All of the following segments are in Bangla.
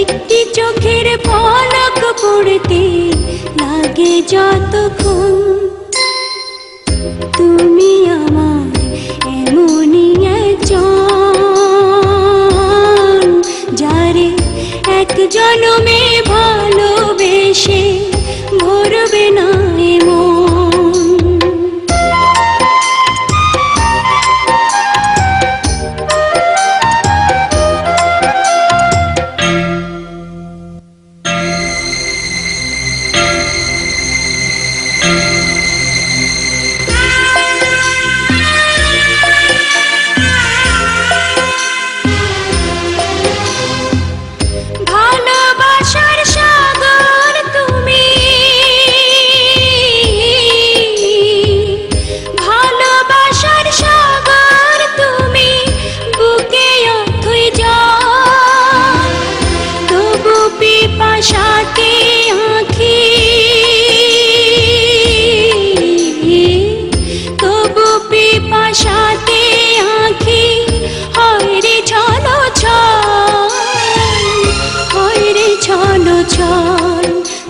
একটি চোখের পলক পড়তে লাগে যতক্ষণ, তুমি আমার এমনই একজন, যারে এক জনমে ভালোবেসে ভরবে না এমন।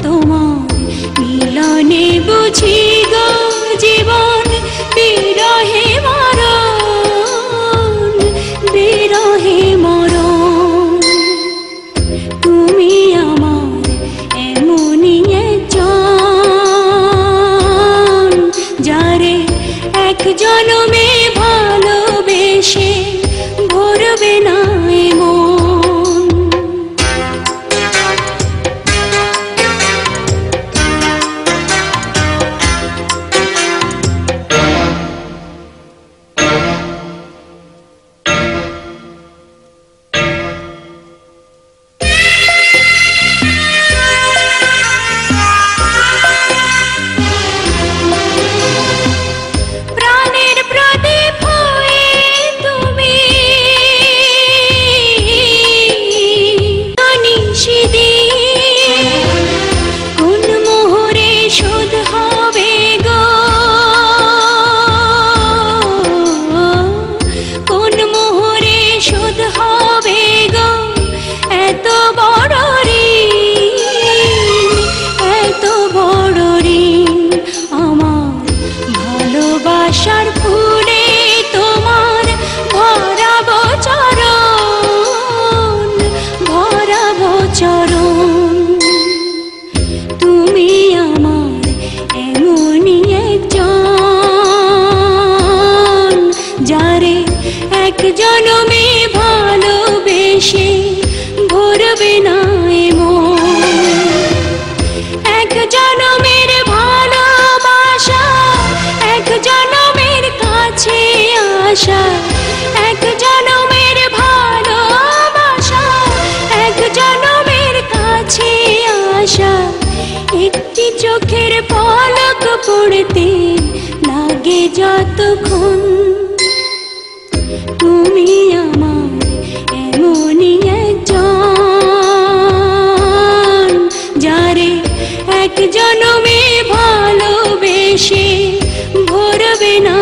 তোমার মিলনে বুঝি গো জীবন বিরহে মরণ, বিরহে মরণ। তুমি আমার এমনই একজন, যারে এক জনমে ভালোবেসে ভরবে না এমন। জনমে ভালোবেসে ভরবে না এমন। এক জনমের ভালোবাসা, এক জনমের কাছে আসা, এক জনমের ভালোবাসা, এক জনমের কাছে আসা। একটি চোখের পলক পড়তে লাগে যতক্ষণ, তুমি আমার এমনই একজন, যারে এক জনমে ভালোবেসে ভরবে না।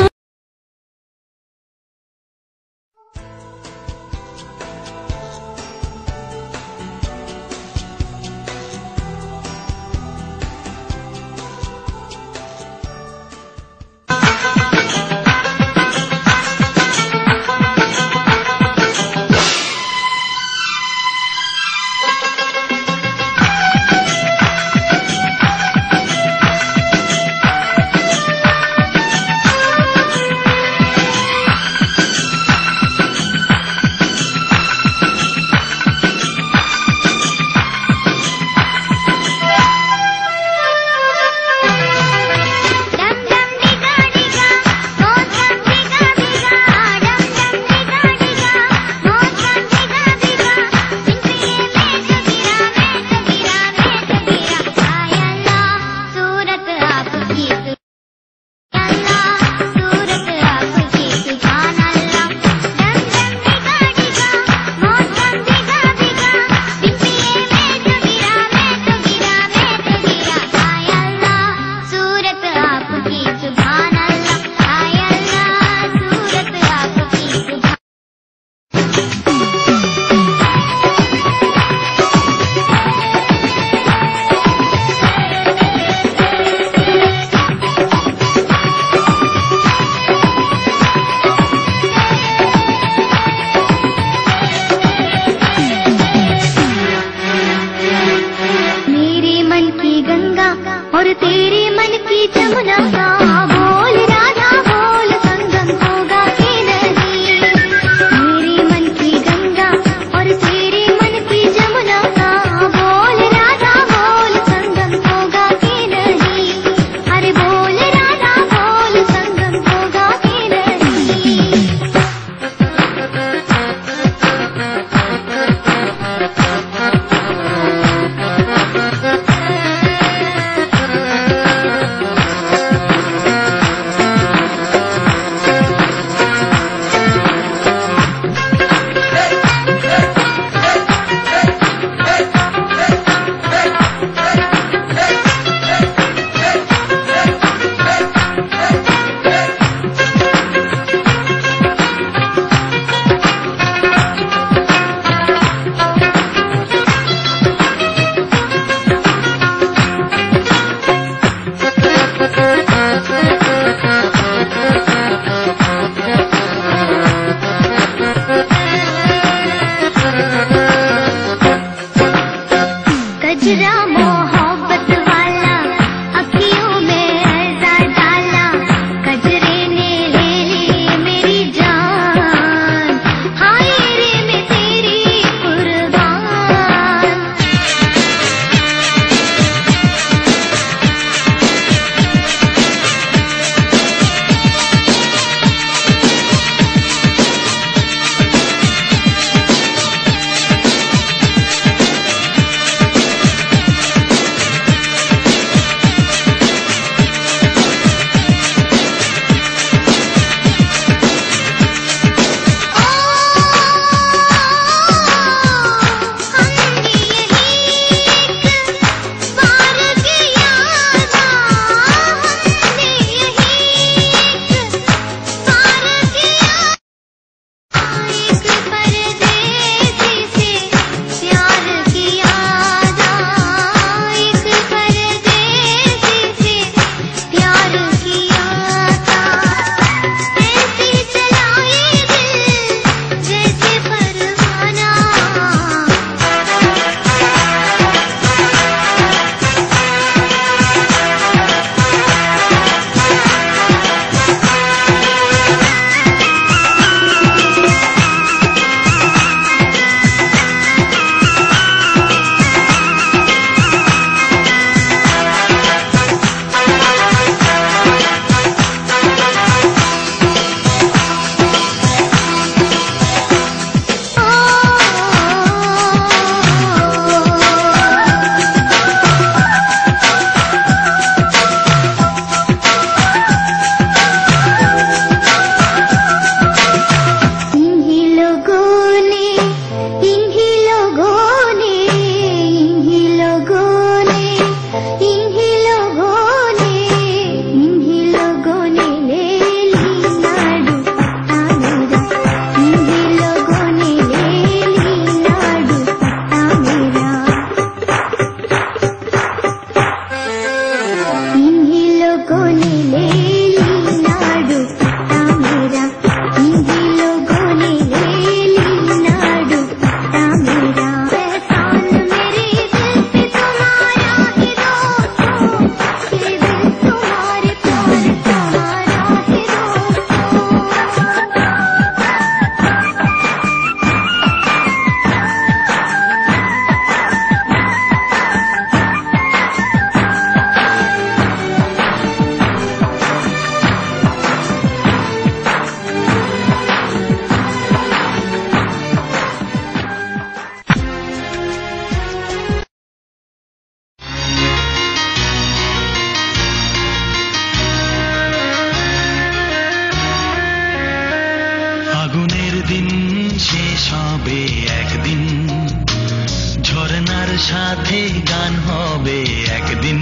সাথে গান হবে একদিন,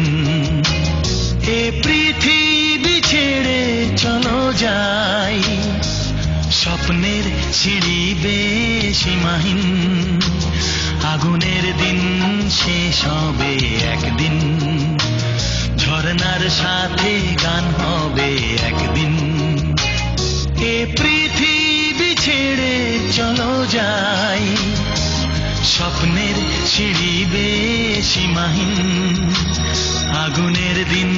এ পৃথিবী ছেড়ে চলো যাই, স্বপ্নের সিঁড়ি বেয়ে সীমাহীন। আগুনের দিন শেষ হবে একদিন, ঝরনার সাথে গান হবে একদিন, এ পৃথিবী ছেড়ে চলো যাই, স্বপ্নের ছিড়িবে সীমাহীন আগুনের দিন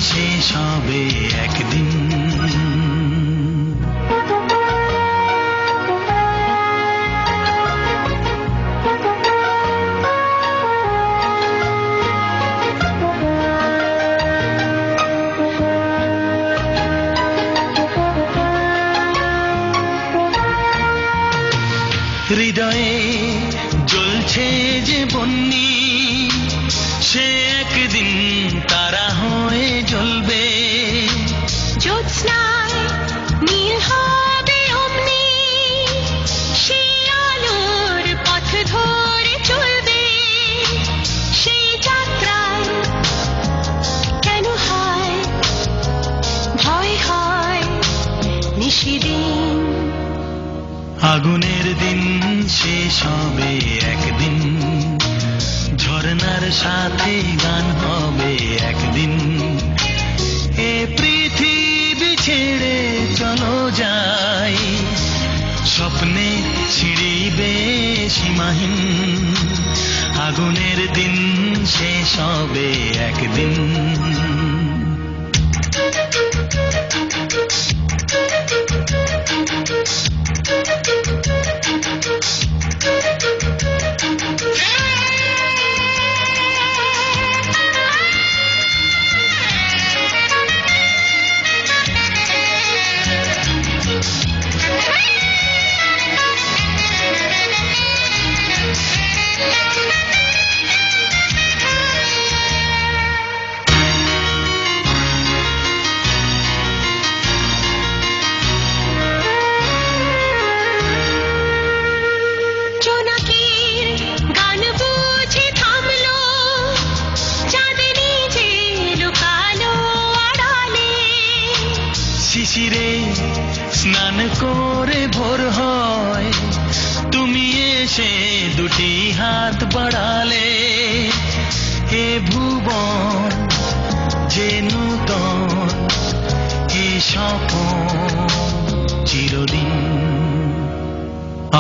শেষ হবে একদিন হৃদয়ে জ্বলছে যে বন্যি সে একদিন তারা হয়ে জ্বলবে জ্যোৎস্নায় নীল হবে অমনি সেই আলোর পথ ধরে চলবে সেই যাত্রায় কেন হয় ভয় হয় নিশিদিন আগুনের দিন শেষ হবে একদিন ঝরনার সাথে গান হবে একদিন এ পৃথিবী ছেড়ে চলো যাই স্বপ্নে ছিড়িবে সীমাহীন আগুনের দিন শেষ হবে একদিন শিশিরে স্নান করে ভোর হয় তুমি এসে দুটি হাত বাড়ালে হে ভুবন যে নূতন এ স্বপন চিরদিন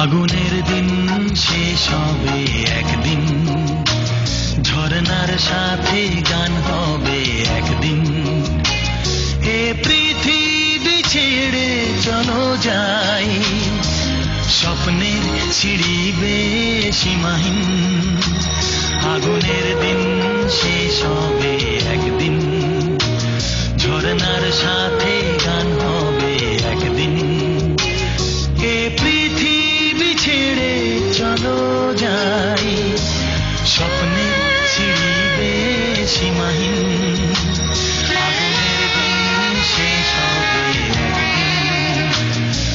আগুনের দিন শেষ হবে একদিন ঝরনার সাথে গান হবে একদিন এ পৃথিবী ছেড়ে চলো যাই স্বপ্নের ছিড়িবে সীমাহীন আগুনের দিন শেষ হবে একদিন ঝরনার সাথে গান হবে একদিন এ পৃথিবী ছেড়ে চলো যাই স্বপ্নের ছিড়িবে সীমাহীন আগুনের দিন শেষ হবে একদিন